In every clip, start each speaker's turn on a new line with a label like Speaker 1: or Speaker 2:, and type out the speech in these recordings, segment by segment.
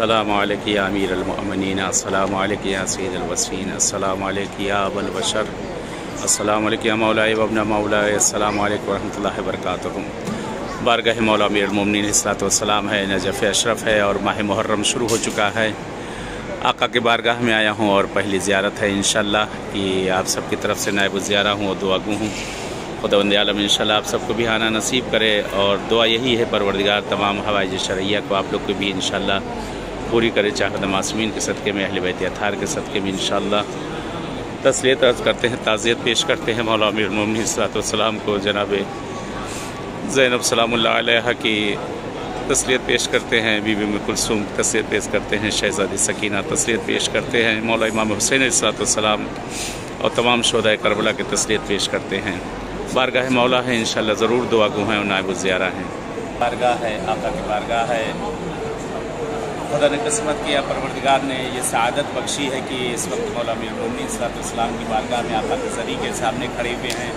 Speaker 1: السلام علیکم یا امیر المؤمنین، السلام علیکم یا سید الوصفین، السلام علیکم یا ابو البشر، السلام علیکم یا مولائی و ابن مولائی، السلام علیکم ورحمۃ اللہ وبرکاتہ۔ بارگاہ مولا امیر المؤمنین علیہ الصلوۃ والسلام ہے، نجف اشرف ہے اور ماہ محرم شروع ہو چکا ہے۔ آقا کے بارگاہ میں آیا ہوں اور پہلی زیارت ہے انشاءاللہ کہ آپ سب کی طرف سے نائب الزیارہ ہوں اور دعا گو ہوں۔ خداوند عالم انشاءاللہ آپ سب کو بھی آنا نصیب کرے، اور دعا یہی ہے پروردگار تمام حوائج شرعیہ کو آپ لوگ کو بھی انشاءاللہ پوری کرے، چاہے معصومین کے صدقے میں، اہل بیت اطہار کے صدقے میں انشاءاللہ۔ تسلیت عرض کرتے ہیں، تعزیت پیش کرتے ہیں مولا امیر المؤمنین علیہ الصلوۃ والسلام کو، جناب زینب سلام اللہ علیہ کی تسلیت پیش کرتے ہیں، بی بی ام کلثوم کی تسلیت پیش کرتے ہیں، شہزادی سکینہ تسلیت پیش کرتے ہیں، مولا امام حسین علیہ الصلوۃ والسلام اور تمام شہداء کربلا کی تسلیت پیش کرتے ہیں۔ بارگاہ مولا ہے انشاءاللہ، ضرور دعا گو ہیں اور نائب الزیارہ ہیں۔ بارگاہ ہے، آقا کی بارگاہ ہے۔ خدا نے قسمت کیا، پروردگار نے یہ سعادت بخشی ہے کہ اس وقت مولا امیر المؤمنین علیہ الصلوۃ والسلام کی بارگاہ میں آقا کے ذریعے کے سامنے کھڑے ہوئے ہیں۔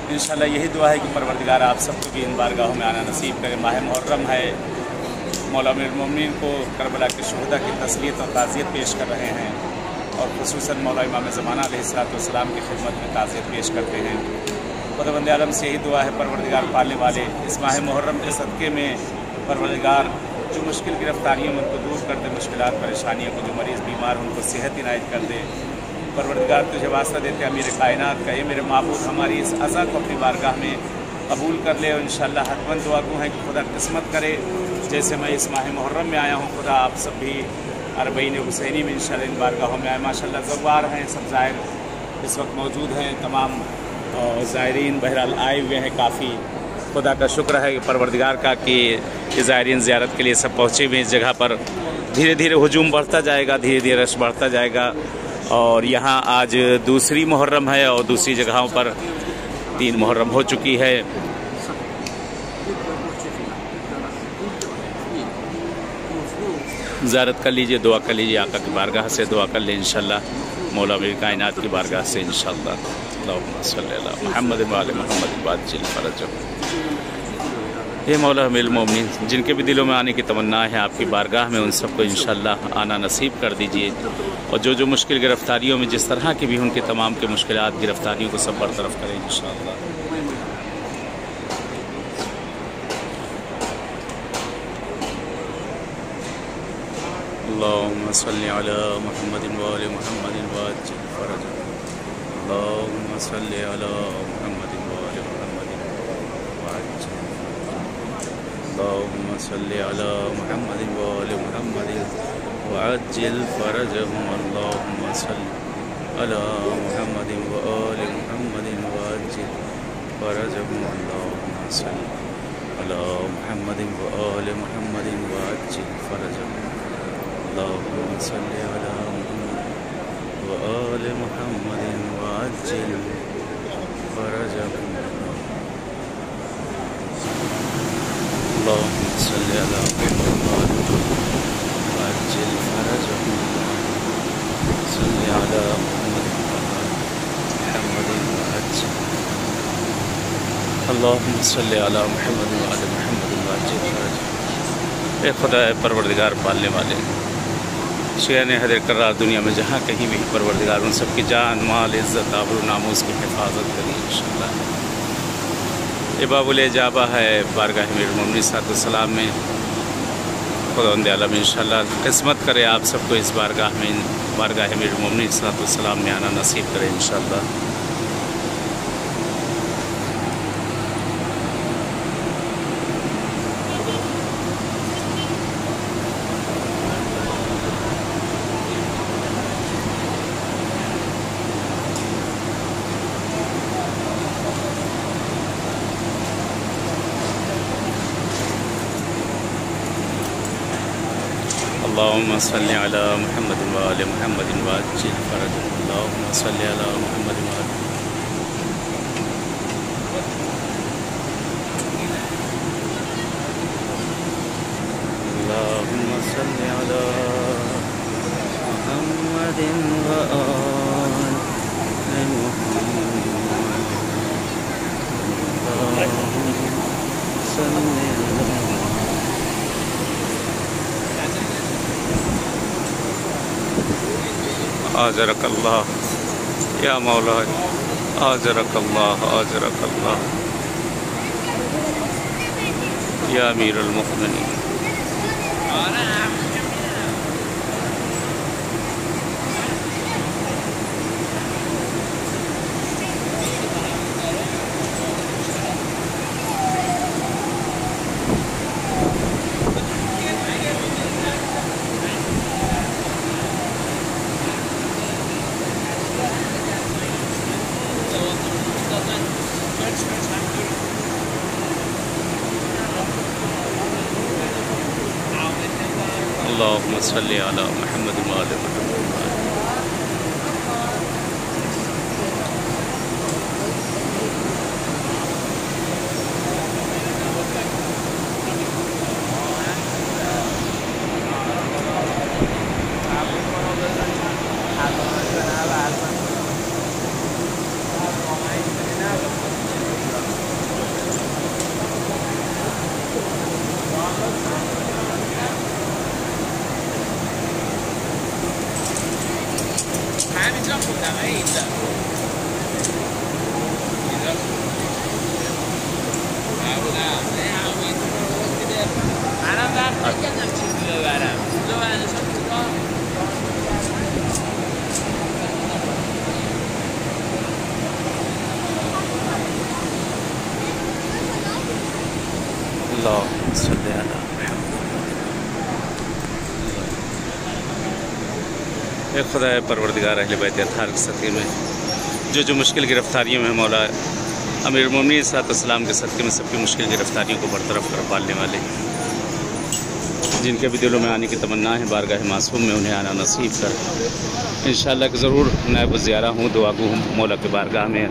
Speaker 1: انشاءاللہ یہی دعا ہے کہ پروردگار آپ سب کو بھی ان بارگاہوں میں آنا نصیب کرے۔ ماہ محرم ہے، مولا امیر المؤمنین کو کربلا کے شہداء کی تسلیت اور تعزیت پیش کر رہے ہیں، اور خصوصاً مولا امام زمانہ علیہ الصلوۃ والسلام کی خدمت میں تعزیت پیش کرتے ہیں۔ خداوند عالم سے یہی دعا ہے پروردگار پالنے والے اس ماہ محرم کے صدقے میں پروردگار جو مشکل گرفتاریوں میں ان کو دور کر دے، مشکلات پریشانیوں کو، جو مریض بیمار ان کو صحت عنایت کر دے۔ پروردگار تجھے واسطہ دیتے امیر کائنات کا، یہ میرے معبود ہماری اس عزا کو اپنی بارگاہ میں قبول کر لے، اور انشاءاللہ حتماً دعا گو ہے کہ خدا قسمت کرے جیسے میں اس ماہ محرم میں آیا ہوں، خدا آپ سب بھی اربعین حسینی میں انشاءاللہ ان بارگاہوں میں آئے۔ ماشاءاللہ زوار ہیں، سب زائر اس وقت موجود ہیں، تمام زائرین بہرحال آئے ہوئے ہیں کافی۔ خدا کا شکر ہے کہ پروردگار کا کہ یہ زائرین زیارت کے لیے سب پہنچے ہوئے ہیں اس جگہ پر۔ دھیرے دھیرے ہجوم بڑھتا جائے گا، دھیرے دھیرے رش بڑھتا جائے گا، اور یہاں آج دوسری محرم ہے اور دوسری جگہوں پر 3 محرم ہو چکی ہے۔ زیارت کر لیجئے، دعا کر لیجئے، آقا کی بارگاہ سے دعا کر لیں انشاءاللہ، مولا امیر کائنات کی بارگاہ سے انشاءاللہ۔ اللہم صلی علی محمد و آل محمد وعجل فرجہم۔ یہ مولا امیر المؤمنین جن کے بھی دلوں میں آنے کی تمنا ہے آپ کی بارگاہ میں، ان سب کو انشاءاللہ آنا نصیب کر دیجئے، اور جو مشکل گرفتاریوں میں جس طرح کی بھی ان کے تمام کے مشکلات گرفتاریوں کو سب برطرف کریں انشاءاللہ۔ اللہم صلی علی محمد و آل محمد وعجل فرجہم۔ اللہم صلی علی محمد و آل محمد وعجل۔ اللہم صلی علی محمد و آل محمد وعجل فرجہم۔ اللہم صلی علی محمد و آل محمد وعجل فرجہم۔ اللہم صلی علی محمد و آل محمد وعجل فرجہم۔ اللہم صلی علی محمد و آل محمد وعجل فرجہم۔ اللہم صلی علی محمد وعجل فرجہم۔ صلی علی محمد وعجل۔ اللہم صلی علی محمد وعلی محمد وعجل فرجہم۔ اے خدا پروردگار پالنے والے، شیعان حیدر کرار دنیا میں جہاں کہیں بھی پروردگار ان سب کی جان، مال، عزت، آبرو، ناموس کی حفاظت کری انشاءاللہ۔ یہ باب الاجابہ ہے بارگاہ امیر المؤمنین علیہ الصلوۃ والسلام میں۔ خداوند عالم انشاءاللہ قسمت کرے آپ سب کو اس بارگاہ میں، بارگاہ امیر المؤمنین علیہ الصلوۃ والسلام میں آنا نصیب کرے انشاءاللہ۔ اللہم صلی علی محمد و آل محمد وعجل فرجہم۔ اللہم صلی علی محمد و آل اللہم صلی علی محمد و آل محمد۔ اللہم صلی علی آجرک اللہ یا مولا، آجرک اللہ، آجرک اللہ یا امیر المؤمنین۔ اللہم صلی علی محمد و آل محمد۔
Speaker 2: همینجا خوندم اینجا منم وقت نکردم چیزی ببرم چیزی ببرنشم کجا
Speaker 1: اللہم صلی علی محمد۔ اے خدا پروردگار اہل بیت اطہار کے صدقے میں جو مشکل گرفتاریوں میں مولا امیر المومنین صلی اللہ علیہ وسلم کے صدقے میں سب کی مشکل گرفتاریوں کو برطرف کر پالنے والے، جن کے بھی دلوں میں آنے کی تمنا ہے بارگاہ معصوم میں انہیں آنا نصیب کر۔ انشاءاللہ کہ ضرور نائب الزیارہ ہوں، دعا گو ہوں مولا کے بارگاہ میں،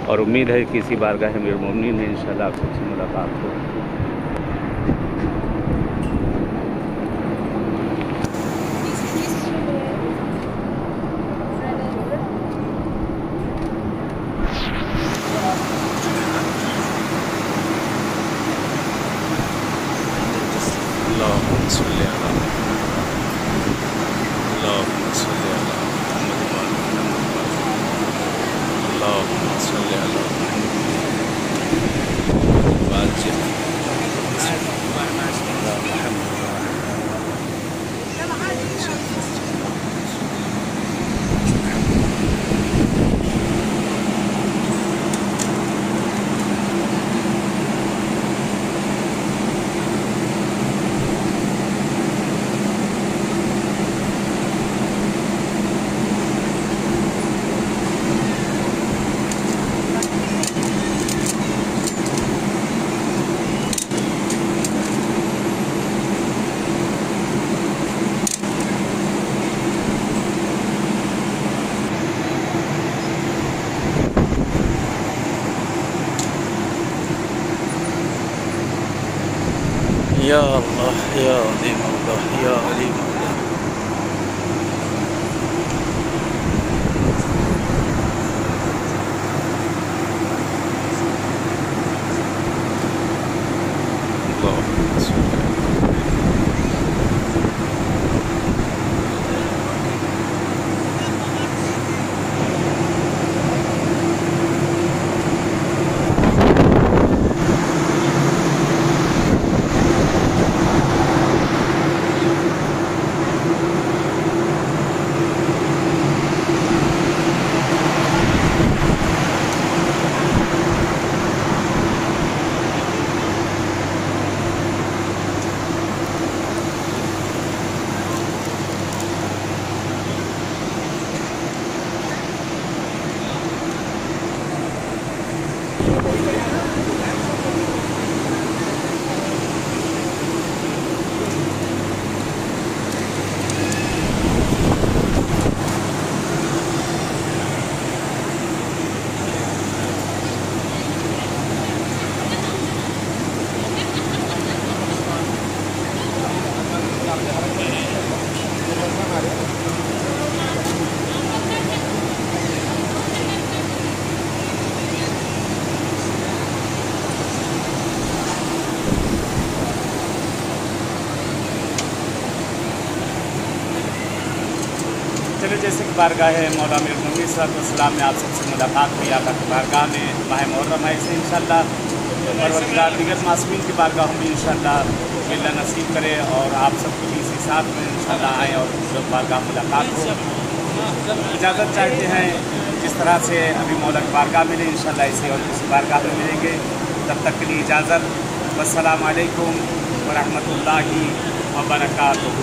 Speaker 1: اور امید ہے کہ اسی بارگاہ امیر المومنین میں انشاءاللہ آپ سے اچھی ملاقات ہو۔ اللہم صلی علی اللہم صلی علی محمد و آل محمد۔ اللہم صلی علی یا اللہ یا علی مولا یا علی مولا۔ اللہم صلی علی جیسے کہ بارگاہ مولوی امیر المومنین صلی اللہ علیہ وسلم میں آپ سب سے ملاقات ہوئی، آقا کی بارگاہ میں ماہ محرم ہے، اسے انشاءاللہ پروردگار دیگر معصومین کی بارگاہوں میں انشاءاللہ ملنا نصیب کرے، اور آپ سب کو بھی اسی ساتھ میں انشاءاللہ آئیں اور بارگاہ ملاقات ہو۔ اجازت چاہتے ہیں جس طرح سے ابھی مولا کی بارگاہ ملے، انشاءاللہ اسے اور کسی بارگاہ میں ملیں گے، تب تک کے لیے اجازت۔ والسلام علیکم ورحمۃ اللہ وبرکاتہ۔